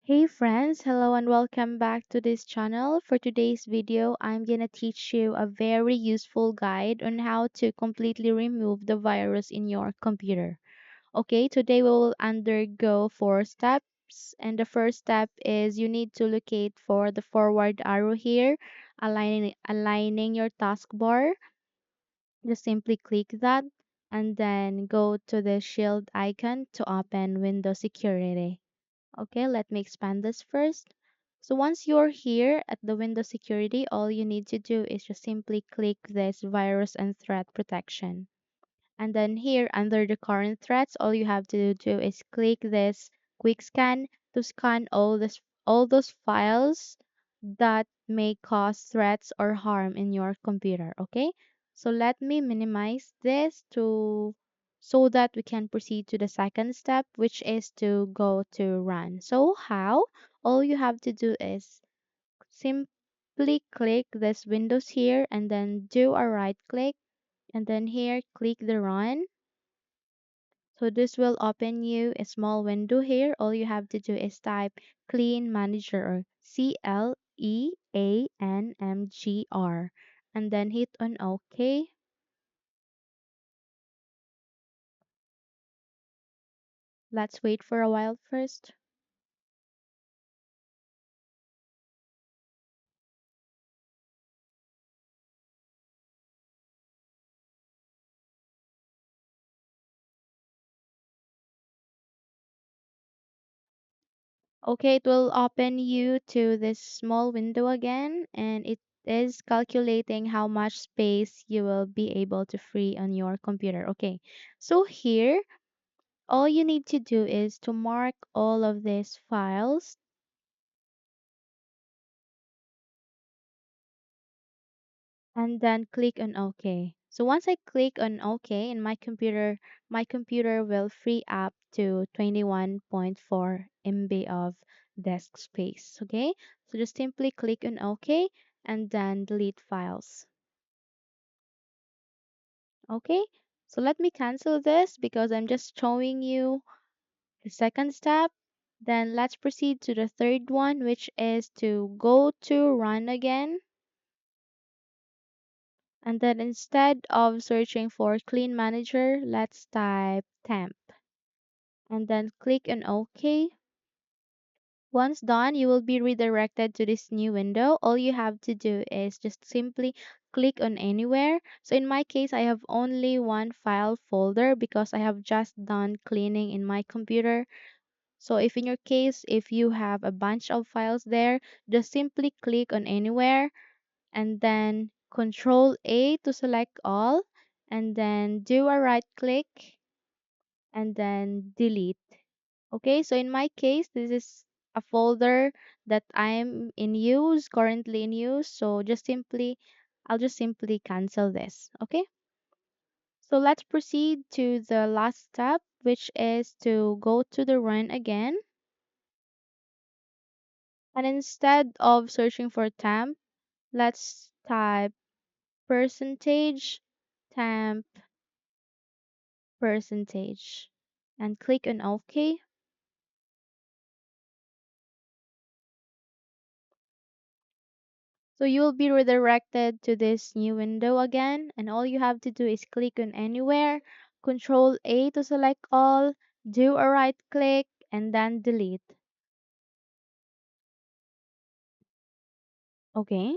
Hey friends, hello and welcome back to this channel. For today's video, I'm gonna teach you a very useful guide on how to completely remove the virus in your computer. Okay, today we will undergo 4 steps, and the first step is you need to locate for the forward arrow here, aligning your taskbar. Just simply click that and then go to the shield icon to open Windows Security. Okay, let me expand this first. So once you're here at the Windows Security, all you need to do is just simply click this virus and threat protection. And then here under the current threats, all you have to do is click this quick scan to scan all those files that may cause threats or harm in your computer. Okay, so let me minimize this to so that we can proceed to the second step, which is to go to run. So how? All you have to do is simply click this Windows here and then do a right click and then here click the run. So this will open you a small window here. All you have to do is type clean manager or CLEANMGR and then hit on OK. Let's wait for a while first. Okay, it will open you to this small window again and it is calculating how much space you will be able to free on your computer. Okay, so here all you need to do is to mark all of these files and then click on OK. So once I click on OK in my computer will free up to 21.4 MB of disk space. Okay, so just simply click on OK and then delete files. Okay, so let me cancel this because I'm just showing you the second step. Then let's proceed to the third one, which is to go to run again. And then instead of searching for clean manager, let's type temp and then click on OK. Once done, you will be redirected to this new window. All you have to do is just simply click on anywhere. So in my case, I have only one file folder because I have just done cleaning in my computer. So if in your case, if you have a bunch of files there, just simply click on anywhere and then Control A to select all and then do a right click and then delete. Okay, so in my case, this is a folder that I'm in use, currently in use. So I'll just simply cancel this. Okay, so let's proceed to the last step, which is to go to the run again. And instead of searching for temp, let's type percentage temp percentage and click on OK. So you will be redirected to this new window again and all you have to do is click on anywhere, Control A to select all, do a right click and then delete. Okay.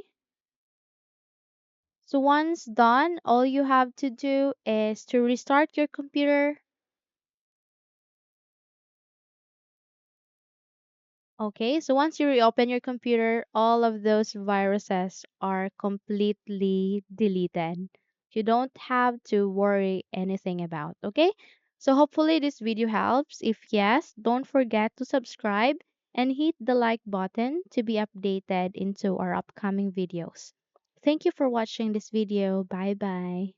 So once done, all you have to do is to restart your computer. Okay, so once you reopen your computer, all of those viruses are completely deleted. You don't have to worry anything about, okay? So hopefully this video helps. If yes, don't forget to subscribe and hit the like button to be updated into our upcoming videos. Thank you for watching this video. Bye bye.